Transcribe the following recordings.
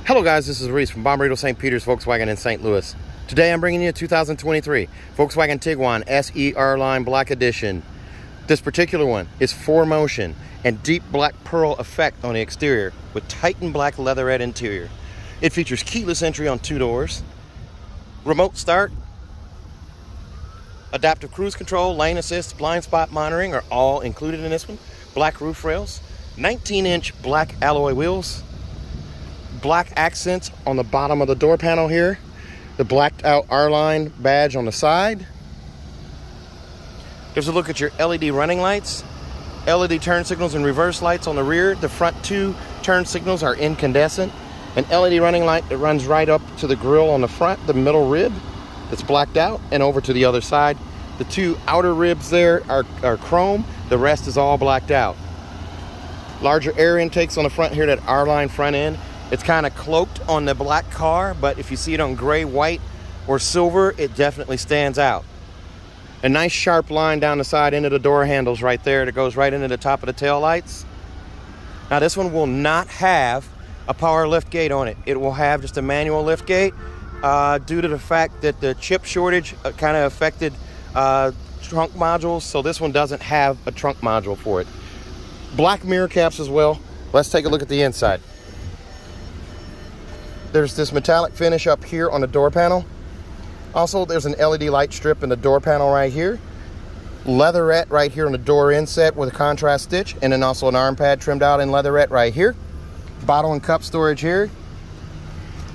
Hello guys, this is Reese from Bomberito St. Peter's Volkswagen in St. Louis. Today I'm bringing you a 2023 Volkswagen Tiguan SE R-Line Black Edition. This particular one is 4Motion and deep black pearl effect on the exterior with Titan black leatherette interior. It features keyless entry on 2 doors, remote start, adaptive cruise control, lane assist, blind spot monitoring are all included in this one. Black roof rails, 19-inch black alloy wheels, black accents on the bottom of the door panel here, the blacked out R-Line badge on the side. Here's a look at your LED running lights, LED turn signals and reverse lights on the rear. The front 2 turn signals are incandescent. An LED running light that runs right up to the grille on the front, the middle rib that's blacked out, and over to the other side. The 2 outer ribs there are chrome, the rest is all blacked out. Larger air intakes on the front here, that R-Line front end. It's kind of cloaked on the black car, but if you see it on gray, white, or silver, it definitely stands out. A nice sharp line down the side into the door handles right there that goes right into the top of the tail lights. Now this one will not have a power lift gate on it. It will have just a manual lift gate due to the fact that the chip shortage kind of affected trunk modules, so this one doesn't have a trunk module for it. Black mirror caps as well. Let's take a look at the inside. There's this metallic finish up here on the door panel. Also, there's an LED light strip in the door panel right here. Leatherette right here on the door inset with a contrast stitch, and then also an arm pad trimmed out in leatherette right here. Bottle and cup storage here.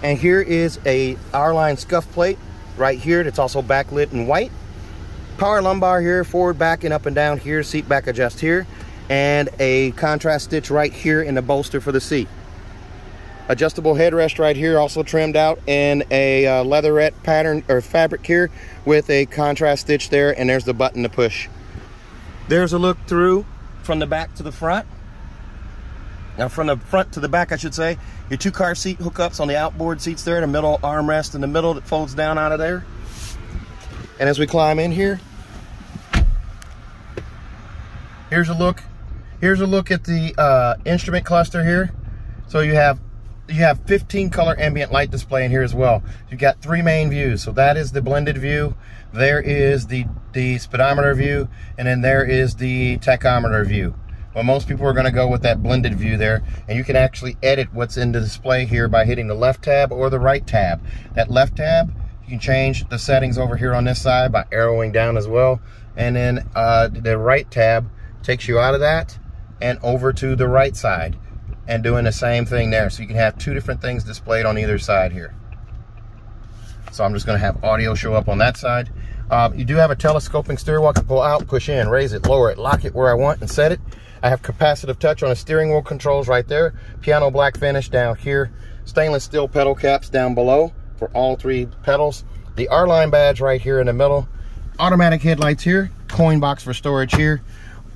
And here is a R-Line scuff plate right here that's also backlit in white. Power lumbar here, forward, back, and up and down here. Seat back adjust here. And a contrast stitch right here in the bolster for the seat. Adjustable headrest right here, also trimmed out in a leatherette pattern or fabric here with a contrast stitch there, and there's the button to push. There's a look through from the back to the front. Now from the front to the back, I should say, your 2 car seat hookups on the outboard seats there, the middle armrest in the middle that folds down out of there. And as we climb in here, here's a look at the instrument cluster here. So you have 15 color ambient light display in here as well. You've got 3 main views. So that is the blended view. There is the speedometer view, and then there is the tachometer view. Well, most people are going to go with that blended view there, and you can actually edit what's in the display here by hitting the left tab or the right tab. That left tab, you can change the settings over here on this side by arrowing down as well, and then the right tab takes you out of that and over to the right side, and doing the same thing there. So you can have 2 different things displayed on either side here. So I'm just going to have audio show up on that side. You do have a telescoping steering wheel. I can pull out, push in, raise it, lower it, lock it where I want, and set it. I have capacitive touch on the steering wheel controls right there. Piano black finish down here. Stainless steel pedal caps down below for all 3 pedals. The R-Line badge right here in the middle. Automatic headlights here. Coin box for storage here.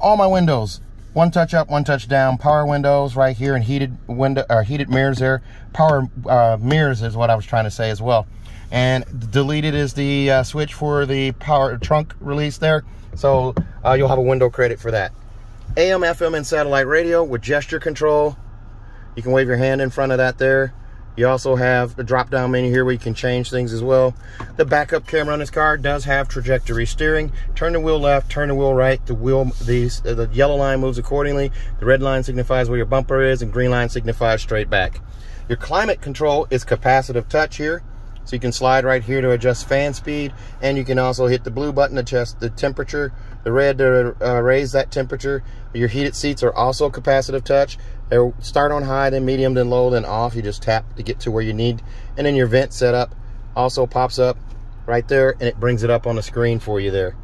All my windows, 1 touch up, 1 touch down. Power windows right here, and heated mirrors there. Power mirrors is what I was trying to say as well. And deleted is the switch for the power trunk release there. So you'll have a window credit for that. AM, FM, and satellite radio with gesture control. You can wave your hand in front of that there. You also have the drop-down menu here where you can change things as well. The backup camera on this car does have trajectory steering. Turn the wheel left, turn the wheel right. The yellow line moves accordingly. The red line signifies where your bumper is, and green line signifies straight back. Your climate control is capacitive touch here. So you can slide right here to adjust fan speed, and you can also hit the blue button to adjust the temperature, the red to raise that temperature. Your heated seats are also capacitive touch. They'll start on high, then medium, then low, then off. You just tap to get to where you need. And then your vent setup also pops up right there, and it brings it up on the screen for you there.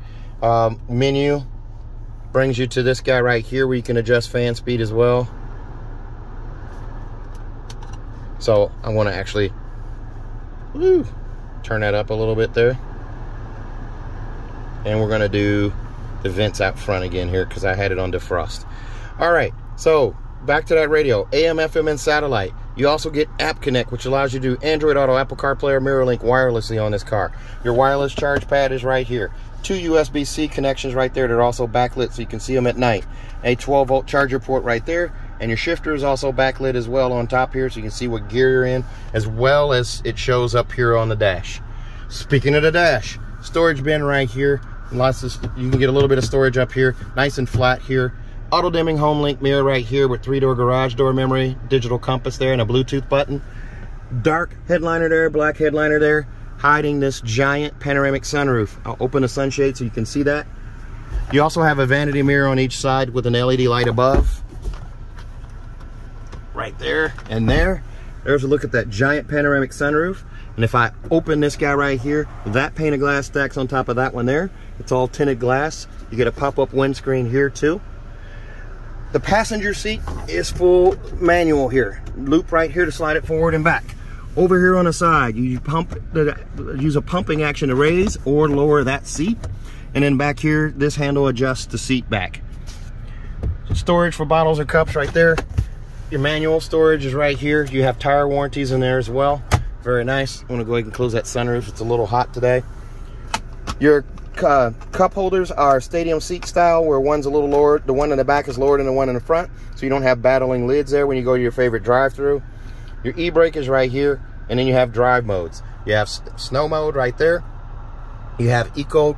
Menu brings you to this guy right here where you can adjust fan speed as well. So I want to actually turn that up a little bit there. And we're going to do the vents out front again here because I had it on defrost. All right, so back to that radio. AM, FM, and satellite. You also get App Connect, which allows you to do Android Auto, Apple CarPlay, or MirrorLink wirelessly on this car. Your wireless charge pad is right here. 2 USB-C connections right there that are also backlit so you can see them at night. A 12-volt charger port right there, And your shifter is also backlit as well on top here, so you can see what gear you're in, as well as it shows up here on the dash. Speaking of the dash, storage bin right here. Lots of, you can get a little bit of storage up here, nice and flat here. Auto dimming home link mirror right here with 3-door garage door memory, digital compass there, and a Bluetooth button. Dark headliner there, black headliner there, hiding this giant panoramic sunroof. I'll open the sunshade so you can see that. You also have a vanity mirror on each side with an LED light above. Right there and there. There's a look at that giant panoramic sunroof. And if I open this guy right here, that pane of glass stacks on top of that one there. It's all tinted glass. You get a pop-up windscreen here too. The passenger seat is full manual here. Loop right here to slide it forward and back. Over here on the side, you use a pumping action to raise or lower that seat. And then back here, this handle adjusts the seat back. Storage for bottles or cups right there. Your manual storage is right here. You have tire warranties in there as well. Very nice. I'm gonna go ahead and close that sunroof. It's a little hot today. Your cup holders are stadium seat style, where one's a little lower, the one in the back is lower than the one in the front, so you don't have battling lids there when you go to your favorite drive-through. Your e-brake is right here, and then you have drive modes. You have snow mode right there. You have eco,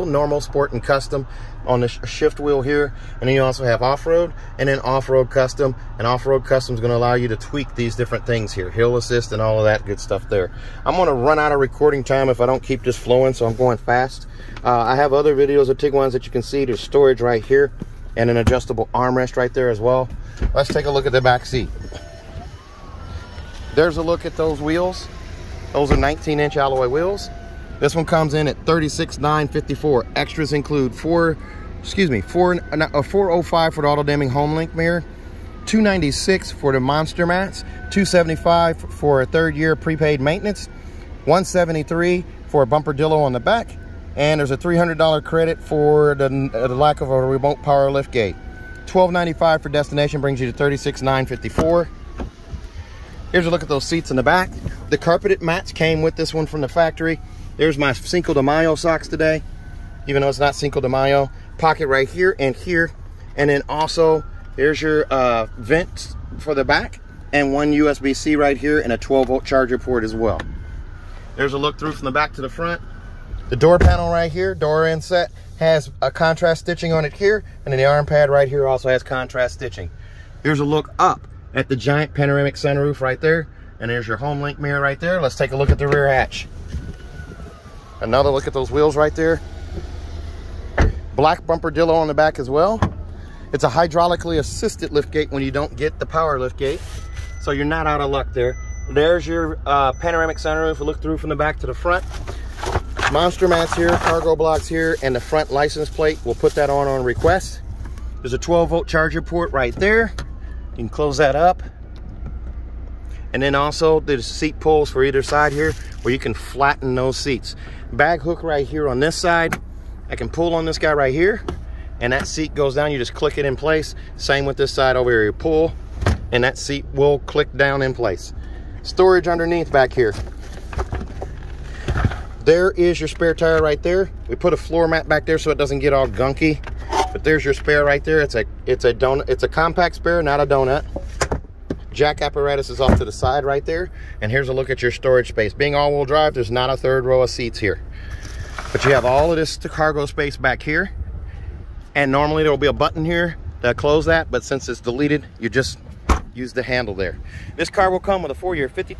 normal, sport, and custom on the shift wheel here. And then you also have off-road and then off-road custom. And off-road custom is going to allow you to tweak these different things here. Hill assist and all of that good stuff there. I'm going to run out of recording time if I don't keep this flowing, so I'm going fast. I have other videos of Tiguans that you can see. There's storage right here and an adjustable armrest right there as well. Let's take a look at the back seat. There's a look at those wheels. Those are 19-inch alloy wheels. This one comes in at $36,954. Extras include 405 for the auto dimming home link mirror, $296 for the monster mats, $275 for a 3rd year prepaid maintenance, $173 for a bumper dillo on the back, and there's a $300 credit for the lack of a remote power lift gate. $12.95 for destination brings you to $36,954. Here's a look at those seats in the back. The carpeted mats came with this one from the factory. There's my Cinco de Mayo socks today, even though it's not Cinco de Mayo. Pocket right here and here. And then also, here's your vent for the back, and one USB-C right here, and a 12-volt charger port as well. There's a look through from the back to the front. The door panel right here, door inset, has a contrast stitching on it here, and then the arm pad right here also has contrast stitching. Here's a look up at the giant panoramic sunroof right there, and there's your home link mirror right there. Let's take a look at the rear hatch. Another look at those wheels right there. Black bumper dillo on the back as well. It's a hydraulically assisted lift gate when you don't get the power lift gate, so you're not out of luck there. There's your panoramic sunroof. We look through from the back to the front. Monster mats here, cargo blocks here, and the front license plate. We'll put that on request. There's a 12-volt charger port right there. You can close that up. And then also there's seat pulls for either side here where you can flatten those seats. Bag hook right here on this side. I can pull on this guy right here, and that seat goes down. You just click it in place. Same with this side over here. You pull, and that seat will click down in place. Storage underneath back here. There is your spare tire right there. We put a floor mat back there so it doesn't get all gunky. But there's your spare right there. It's a compact spare, not a donut. Jack apparatus is off to the side right there. And here's a look at your storage space. Being all-wheel drive, there's not a 3rd row of seats here. But you have all of this cargo space back here. And normally there will be a button here to close that, but since it's deleted, you just use the handle there. This car will come with a 4-year 50,000